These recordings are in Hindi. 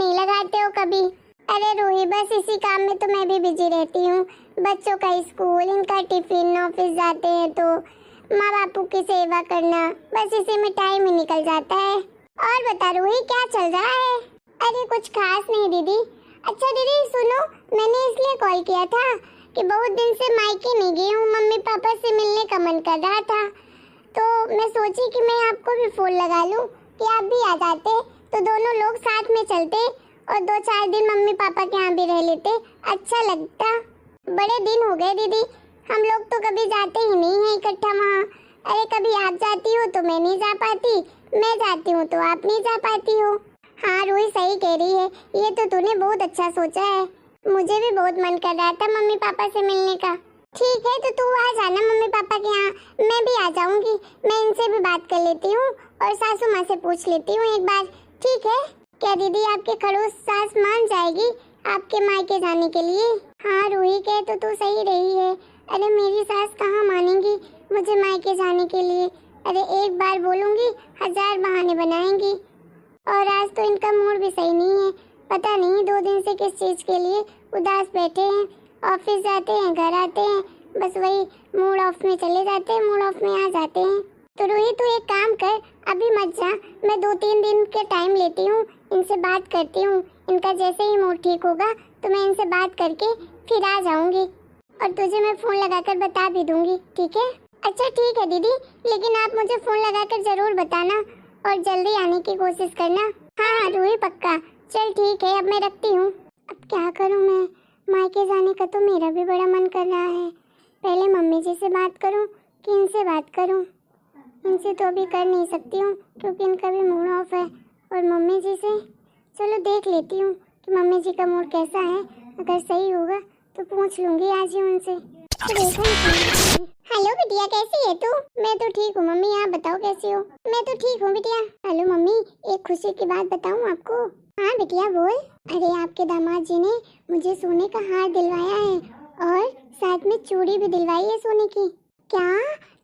नहीं लगाते हो कभी? अरे रूही, बस इसी काम में तो मैं भी बिजी रहती हूँ। बच्चों का स्कूल, इनका टिफिन, ऑफिस जाते हैं तो माँ बापू की सेवा करना, बस इसी में टाइम ही निकल जाता है। और बता रूही, क्या चल रहा है? अरे कुछ खास नहीं दीदी। अच्छा दीदी सुनो, मैंने इसलिए कॉल किया था कि बहुत दिन से मायके नहीं गई हूँ, मम्मी पापा से मिलने का मन कर रहा था, तो मैं सोची कि मैं आपको भी फोन लगा लूँ कि आप भी आ जाते, तो दोनों लोग साथ में चलते और 2-4 दिन मम्मी पापा के यहाँ भी रह लेते, अच्छा लगता। बड़े दिन हो गए दीदी, हम लोग तो कभी जाते ही नहीं हैं इकट्ठा वहाँ। अरे कभी आप जाती हो तो मैं नहीं जा पाती, मैं जाती हूँ तो आप नहीं जा पाती हो। हाँ रूही सही कह रही है, ये तो तूने बहुत अच्छा सोचा है। मुझे भी बहुत मन कर रहा था मम्मी पापा से मिलने का। ठीक है, तो तू आ जाना मम्मी पापा के यहाँ, मैं भी आ जाऊंगी। मैं इनसे भी बात कर लेती हूँ और सासू माँ से पूछ लेती हूँ एक बार, ठीक है? क्या दीदी आपके खड़ूस सास मान जाएगी आपके मायके जाने के लिए? हाँ रूही, कह तो तू सही रही है। अरे मेरी सास कहाँ मानेंगी मुझे मायके जाने के लिए? अरे एक बार बोलूंगी 1000 बहाने बनाएंगी। और आज तो इनका मूड भी सही नहीं है, पता नहीं 2 दिन से किस चीज के लिए उदास बैठे हैं। ऑफिस जाते हैं, घर आते हैं, बस वही मूड ऑफ में चले जाते हैं, मूड ऑफ में आ जाते हैं। तो रूही तू एक काम कर, अभी मत जा, मैं 2-3 दिन के टाइम लेती हूँ, इनसे बात करती हूँ। इनका जैसे ही मूड ठीक होगा तो मैं इनसे बात करके फिर आ जाऊंगी और तुझे मैं फोन लगाकर बता भी दूंगी, ठीक है? अच्छा ठीक है दीदी, लेकिन आप मुझे फोन लगाकर जरूर बताना और जल्दी आने की कोशिश करना। हाँ रूही पक्का। चल ठीक है, अब मैं रखती हूँ। अब क्या करूँ मैं, मायके जाने का तो मेरा भी बड़ा मन कर रहा है। पहले मम्मी जी से बात करूँ कि इनसे बात करूँ? इनसे तो अभी कर नहीं सकती हूँ क्योंकि इनका भी मूड ऑफ है। और मम्मी जी से चलो देख लेती हूँ कि मम्मी जी का मूड कैसा है, अगर सही होगा तो पूछ लूँगी आज ही उनसे। हेलो बिटिया, कैसी है तू? मैं तो ठीक हूँ मम्मी, आप बताओ कैसी हो? मैं तो ठीक हूँ बिटिया। हेलो मम्मी, एक खुशी की बात बताऊँ आपको? हाँ बिटिया बोल। अरे आपके दामाद जी ने मुझे सोने का हार दिलवाया है और साथ में चूड़ी भी दिलवाई है सोने की। क्या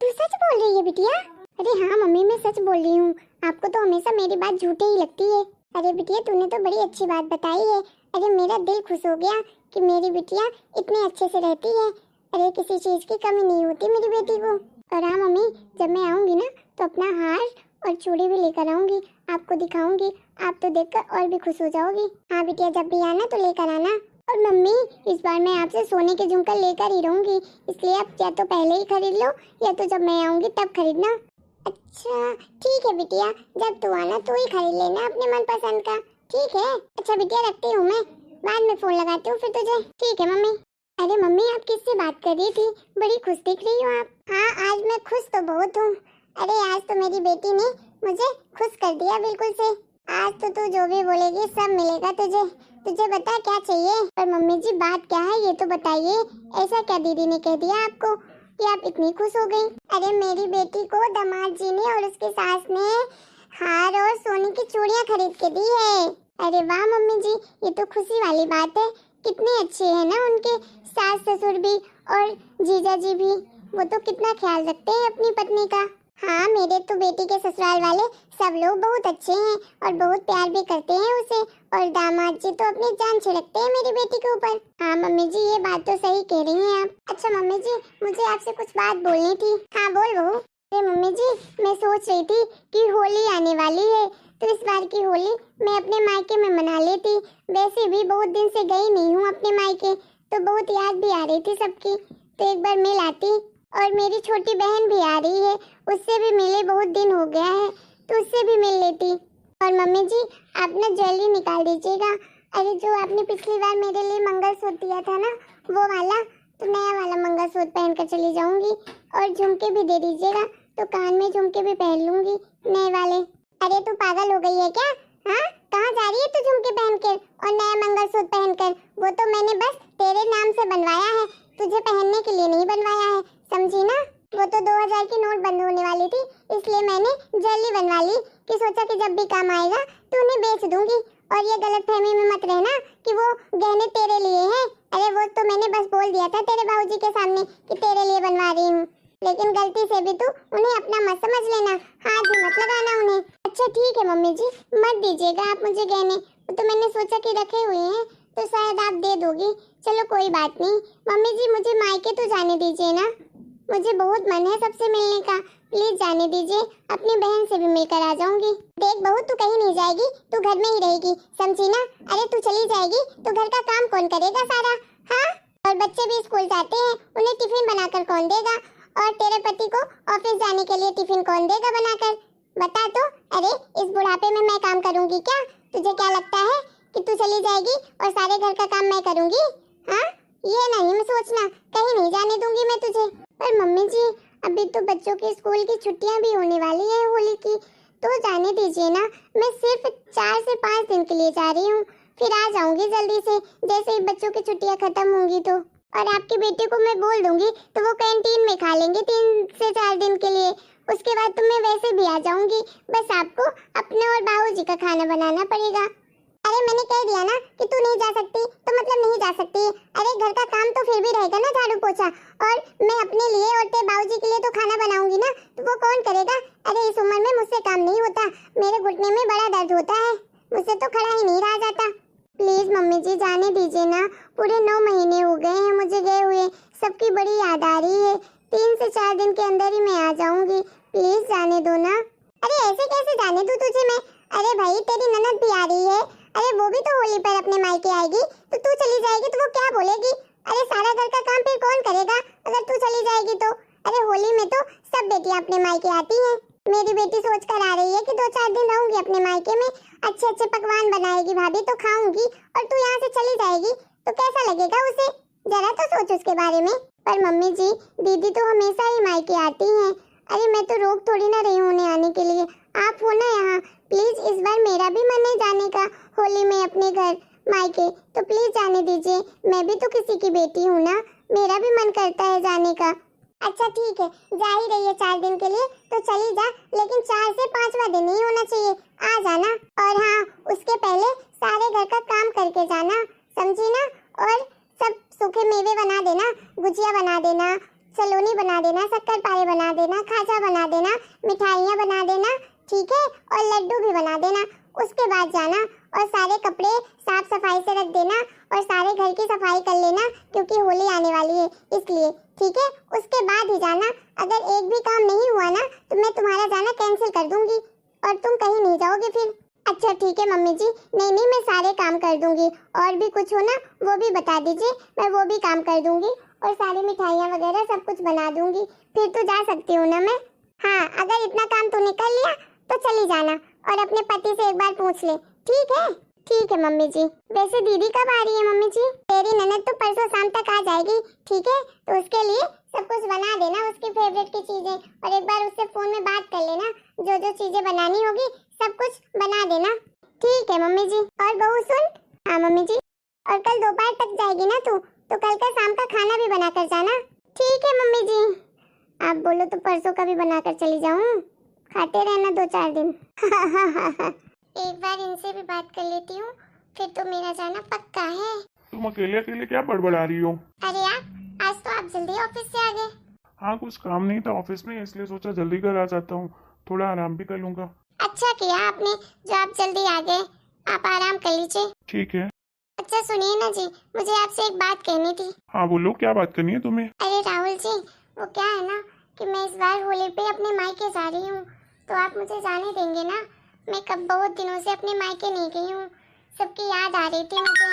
तू सच बोल रही है बिटिया? अरे हाँ मम्मी, मैं सच बोल रही हूँ। आपको तो हमेशा मेरी बात झूठी ही लगती है। अरे बिटिया तूने तो बड़ी अच्छी बात बताई है। अरे मेरा दिल खुश हो गया कि मेरी बिटिया इतने अच्छे से रहती है। अरे किसी चीज की कमी नहीं होती मेरी बेटी को। और हाँ मम्मी, जब मैं आऊंगी ना तो अपना हार और चूड़ी भी लेकर आऊंगी, आपको दिखाऊंगी। आप तो देखकर और भी खुश हो जाओगी। हाँ बिटिया, जब भी आना तो लेकर आना। और मम्मी, इस बार मैं आपसे सोने के झुमका लेकर ही रहूंगी, इसलिए आप या तो पहले ही खरीद लो या तो जब मैं आऊंगी तब खरीदना। अच्छा ठीक है बिटिया, जब तू आना तो ही खरीद लेना अपने मन पसंद का, ठीक है? अच्छा बिटिया रखती हूँ मैं, बाद में फोन लगाती हूँ फिर तुझे। ठीक है मम्मी। अरे मम्मी, आप किससे बात कर रही थी? बड़ी खुश दिख रही हो आप। हाँ आज मैं खुश तो बहुत हूँ। अरे आज तो मेरी बेटी ने मुझे खुश कर दिया बिल्कुल से। आज तो तू जो भी बोलेगी सब मिलेगा तुझे। तुझे बता क्या चाहिए? पर मम्मी जी बात क्या है ये तो बताइए। ऐसा क्या दीदी ने कह दिया आपको कि आप इतनी खुश हो गई? अरे मेरी बेटी को दामाद जी ने और उसकी सास ने हार और सोने की चूड़ियां खरीद के दी है। अरे वाह मम्मी जी, ये तो खुशी वाली बात है। कितने अच्छे हैं ना उनके सास ससुर भी और जीजा जी भी, वो तो कितना ख्याल रखते हैं अपनी पत्नी का। हाँ मेरे तो बेटी के ससुराल वाले सब लोग बहुत अच्छे हैं और बहुत प्यार भी करते हैं उसे। और दामाद जी तो अपनी जान छिड़कते हैं मेरी बेटी के ऊपर। हाँ मम्मी जी, ये बात तो सही कह रही हैं आप। अच्छा मम्मी जी, मुझे आपसे कुछ बात बोलनी थी। हाँ बोल बहू। अरे मम्मी जी, मैं सोच रही थी कि होली आने वाली है, तो इस बार की होली मैं अपने मायके में मना लेती। वैसे भी बहुत दिन से गई नहीं हूँ अपने मायके, तो बहुत याद भी आ रही थी सबकी, तो एक बार मिल आती। और मेरी छोटी बहन भी आ रही है, उससे भी मिले बहुत दिन हो गया है, तो उससे भी मिल लेती। और मम्मी जी आप ना ज्वेलरी निकाल दीजिएगा। अरे जो आपने पिछली बार मेरे लिए मंगलसूत्र दिया था ना, वो वाला, तो नया वाला मंगलसूत्र पहन कर चली जाऊंगी। और झुमके भी दे दीजिएगा, तो कान में झुमके भी पहन लूंगी नए वाले। अरे तू पागल हो गई है क्या? हाँ कहाँ जा रही है तू झुमके पहन कर और नया मंगलसूत्र पहन कर? वो तो मैंने बस तेरे नाम से बनवाया है, तुझे पहनने के लिए नहीं बनवाया है, समझी ना? वो तो 2000 की नोट बंद होने वाली थी, इसलिए मैंने ज्वेलरी बनवा ली कि सोचा कि जब भी काम आएगा तो उन्हें बेच दूंगी। और ये गलतफहमी में मत रहना कि वो गहने तेरे लिए हैं। अरे वो तो मैंने बस बोल दिया था तेरे बाबूजी के सामने कि तेरे लिए बनवा रही हूँ। लेकिन गलती से भी तो उन्हें अपना मत समझ लेना, हाथ भी मत लगाना उन्हें। अच्छा ठीक है मम्मी जी, मत दीजिएगा आप मुझे गहने, तो मैंने सोचा कि रखे हुए हैं तो शायद आप दे दोगी। चलो कोई बात नहीं। मम्मी जी मुझे मायके तो जाने दीजिए ना, मुझे बहुत मन है सबसे मिलने का, प्लीज जाने दीजिए, अपनी बहन से भी मिलकर आ जाऊंगी। देख बहू तू कहीं नहीं जाएगी, तू घर में ही रहेगी, समझी ना। अरे तू चली जाएगी तो घर का काम कौन करेगा सारा, हाँ? और बच्चे भी स्कूल जाते हैं, उन्हें टिफिन बनाकर कौन देगा? और तेरे पति को ऑफिस जाने के लिए टिफिन कौन देगा बनाकर, बता तो। अरे इस बुढ़ापे में मैं काम करूंगी क्या? तुझे क्या लगता है कि तू चली जाएगी और सारे घर का काम मैं करूंगी, हाँ? ये नहीं मैं सोचना, कहीं नहीं जाने दूंगी मैं तुझे। पर मम्मी जी अभी तो बच्चों के स्कूल की छुट्टियां भी होने वाली है होली की, तो जाने दीजिए ना। मैं सिर्फ 4 से 5 दिन के लिए जा रही हूँ, फिर आ जाऊंगी जल्दी से, जैसे ही बच्चों की छुट्टियां खत्म होंगी तो। और आपकी बेटी को मैं बोल दूंगी तो वो कैंटीन में खा लेंगे 3 से 4 दिन के लिए, उसके बाद तो मैं वैसे भी आ जाऊंगी। बस आपको अपने और बाबूजी का खाना बनाना पड़ेगा। अरे मैंने कह दिया ना कि तू नहीं जा सकती तो मतलब नहीं जा सकती। अरे घर का काम तो फिर भी रहेगा ना, झाड़ू पोछा, और मैं अपने लिए और तेरे बाबूजी के लिए तो खाना बनाऊंगी ना, तो वो कौन करेगा? अरे इस उम्र में मुझसे काम नहीं होता, मेरे घुटने में बड़ा दर्द होता है, मुझसे तो खड़ा ही नहीं रहा जाता। प्लीज मम्मी जी जाने दीजिए ना, पूरे 9 महीने हो गए हैं मुझे गए हुए, सबकी बड़ी याद आ रही है, 3 से 4 दिन के अंदर ही मैं आ जाऊंगी, प्लीज जाने दो ना। अरे ऐसे कैसे जाने दूं तुझे मैं? अरे भाई तेरी ननद भी आ रही है, अरे वो भी तो होली पर अपने मायके आएगी, तो तू चली जाएगी तो वो क्या बोलेगी? अरे सारा घर का काम फिर कौन करेगा अगर तू चली जाएगी तो? अरे होली में तो सब बेटियां अपने मायके आती हैं, मेरी बेटी सोच कर आ रही है कि 2-4 दिन रहूंगी अपने मायके में, अच्छे अच्छे पकवान बनाएगी भाभी तो खाऊंगी, और तू यहाँ से चली जाएगी तो कैसा लगेगा उसे? जरा तो सोच उसके बारे में। पर मम्मी जी दीदी तो हमेशा ही मायके आती हैं, अरे मैं तो रोक थोड़ी ना रही हूँ उन्हें आने के लिए, आप हो ना यहाँ, प्लीज इस बार मेरा भी मन है जाने का होली में अपने घर मायके, तो प्लीज जाने दीजिए, मैं भी तो किसी की बेटी हूँ ना, मेरा भी मन करता है जाने का। अच्छा ठीक है, जा ही रही है 4 दिन के लिए तो चली जा, लेकिन 4 से 5वां दिन ही होना चाहिए, आ जाना। और हाँ उसके पहले सारे घर का काम करके जाना, समझी ना। और सब सूखे मेवे बना देना, गुजिया बना देना, सलोनी बना देना, शक्कर पारे बना देना, खाजा बना देना, मिठाइयाँ बना देना, ठीक है, और लड्डू भी बना देना। उसके बाद जाना और सारे कपड़े साफ सफाई से रख देना और सारे घर की सफाई कर लेना, क्योंकि होली आने वाली है इसलिए, ठीक है। उसके बाद ही जाना, अगर एक भी काम नहीं हुआ ना तो मैं तुम्हारा जाना कैंसिल कर दूंगी और तुम कहीं नहीं जाओगे फिर। अच्छा ठीक है मम्मी जी, नहीं नहीं मैं सारे काम कर दूंगी, और भी कुछ हो ना वो भी बता दीजिए, मैं वो भी काम कर दूंगी और सारी मिठाइयाँ वगैरह सब कुछ बना दूंगी, फिर तो जा सकती हूँ ना मैं। हाँ अगर इतना काम तूने कर लिया तो चली जाना और अपने पति से एक बार पूछ ले, ठीक है? ठीक है मम्मी जी। वैसे दीदी कब आ रही है मम्मी जी? तेरी ननद तो परसों शाम तक आ जाएगी, ठीक है, तो उसके लिए सब कुछ बना देना उसकी फेवरेट की चीजें, और एक बार उससे फोन में बात कर लेना, जो जो चीजें बनानी होगी सब कुछ बना देना, ठीक है मम्मी जी। और बहू सुन, हाँ मम्मी जी, और कल दोपहर तक जाएगी ना तू, तो कल का शाम का खाना भी बना कर जाना, ठीक है मम्मी जी। आप बोलो तो परसों का भी बना कर चली जाऊँ, खाते रहना 2-4 दिन। एक बार इनसे भी बात कर लेती हूँ, फिर तो मेरा जाना पक्का है। तुम अकेले अकेले क्या बड़बड़ा रही हो? अरे यार आज तो आप जल्दी ऑफिस से आ गए। हाँ कुछ काम नहीं था ऑफिस में, इसलिए सोचा जल्दी घर आ जाता हूँ, थोड़ा आराम भी कर लूंगा। अच्छा किया आपने जो आप जल्दी आ गए, आप आराम कर लीजिए। ठीक है। अच्छा सुनिए ना जी, मुझे आपसे एक बात कहनी थी। हाँ बोलो, क्या बात करनी है तुम्हें? अरे राहुल जी, वो क्या है ना कि मैं इस बार होली पे अपने मायके जा रही हूँ, तो आप मुझे जाने देंगे ना? मैं कब बहुत दिनों से अपने मायके नहीं गई हूँ, सबकी याद आ रही थी मुझे,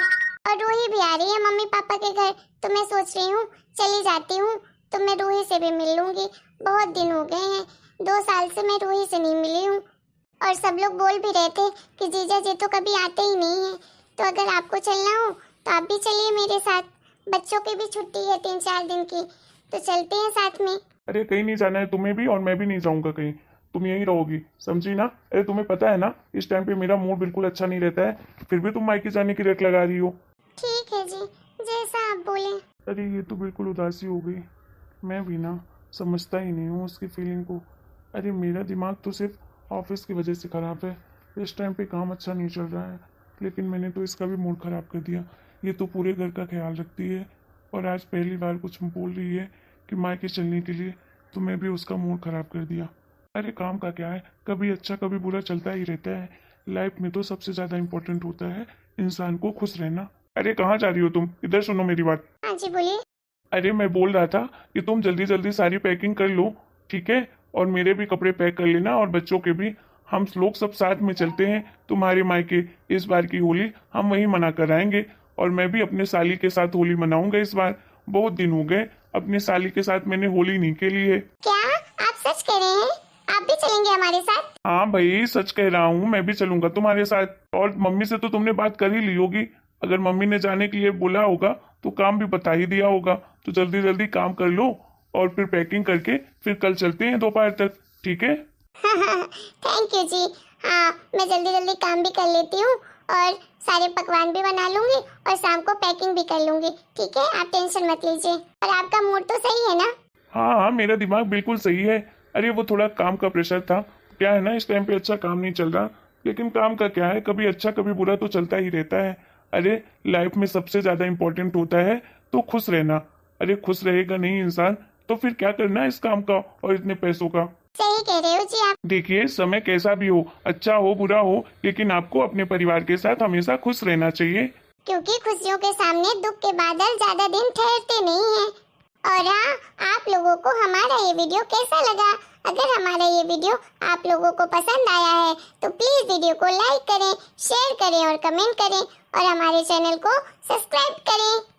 और रूही भी आ रही है मम्मी पापा के घर, तो मैं सोच रही हूँ चली जाती हूँ, तो मैं रूही से भी मिल लूंगी। बहुत दिन हो गए हैं, 2 साल से मैं रूही से नहीं मिली हूँ, और सब लोग बोल भी रहे थे कि जीजा जी तो कभी आते ही नहीं है, तो अगर आपको चलना हो तो आप भी चलिए मेरे साथ, बच्चों की भी छुट्टी है 3-4 दिन की, तो चलते हैं साथ में। अरे कहीं नहीं जाना है तुम्हें भी, और मैं भी नहीं जाऊंगा कहीं, तुम यहीं रहोगी, समझी ना? अरे तुम्हें पता है ना इस टाइम पे मेरा मूड बिल्कुल अच्छा नहीं रहता है, फिर भी तुम मायके जाने की रेट लगा रही हो। ठीक है जी, जैसा आप बोले। अरे ये तो बिल्कुल उदासी हो गई, मैं भी ना समझता ही नहीं हूँ उसकी फीलिंग को। अरे मेरा दिमाग तो सिर्फ ऑफिस की वजह से ख़राब है, इस टाइम पे काम अच्छा नहीं चल रहा है, लेकिन मैंने तो इसका भी मूड ख़राब कर दिया। ये तो पूरे घर का ख्याल रखती है और आज पहली बार कुछ बोल रही है कि मायके चलने के लिए, तो मैं भी उसका मूड खराब कर दिया। अरे काम का क्या है, कभी अच्छा कभी बुरा चलता ही रहता है। लाइफ में तो सबसे ज्यादा इम्पोर्टेंट होता है इंसान को खुश रहना। अरे कहाँ जा रही हो तुम, इधर सुनो मेरी बात। हाँ जी बोलिए। अरे मैं बोल रहा था कि तुम जल्दी जल्दी सारी पैकिंग कर लो, ठीक है? और मेरे भी कपड़े पैक कर लेना और बच्चों के भी। हम लोग सब साथ में चलते हैं तुम्हारे मायके। इस बार की होली हम वहीं मना कर आएंगे और मैं भी अपने साली के साथ होली मनाऊंगा इस बार। बहुत दिन हो गए अपनी साली के साथ मैंने होली नहीं खेली है। क्या आप सच कह रहे हैं? आप भी चलेंगे हमारे साथ? हाँ भाई सच कह रहा हूँ, मैं भी चलूंगा तुम्हारे साथ। और मम्मी से तो तुमने बात कर ही ली होगी। अगर मम्मी ने जाने के लिए बोला होगा तो काम भी बता ही दिया होगा। तो जल्दी जल्दी काम कर लो और फिर पैकिंग करके फिर कल चलते हैं दोपहर तक, ठीक है? थैंक यू जी। हाँ मैं जल्दी जल्दी काम भी कर लेती हूँ और सारे पकवान भी बना लूंगी और शाम को पैकिंग भी कर लूंगी, ठीक है? आप टेंशन मत लीजिए। और आपका मूड तो सही है ना? हाँ हाँ मेरा दिमाग बिल्कुल सही है। अरे वो थोड़ा काम का प्रेशर था। क्या है ना, इस टाइम पे अच्छा काम नहीं चल रहा, लेकिन काम का क्या है, कभी अच्छा कभी बुरा तो चलता ही रहता है। अरे लाइफ में सबसे ज्यादा इम्पोर्टेंट होता है तो खुश रहना। अरे खुश रहेगा नहीं इंसान तो फिर क्या करना है इस काम का और इतने पैसों का। सही कह रहे हो जी आप। देखिए समय कैसा भी हो, अच्छा हो बुरा हो, लेकिन आपको अपने परिवार के साथ हमेशा खुश रहना चाहिए। क्योंकि खुशियों के सामने दुख के बादल ज्यादा दिन ठहरते नहीं हैं। और हाँ, आप लोगों को हमारा ये वीडियो कैसा लगा? अगर हमारा ये वीडियो आप लोगों को पसंद आया है तो प्लीज वीडियो को लाइक करें, शेयर करें और कमेंट करें और हमारे चैनल को सब्सक्राइब करें।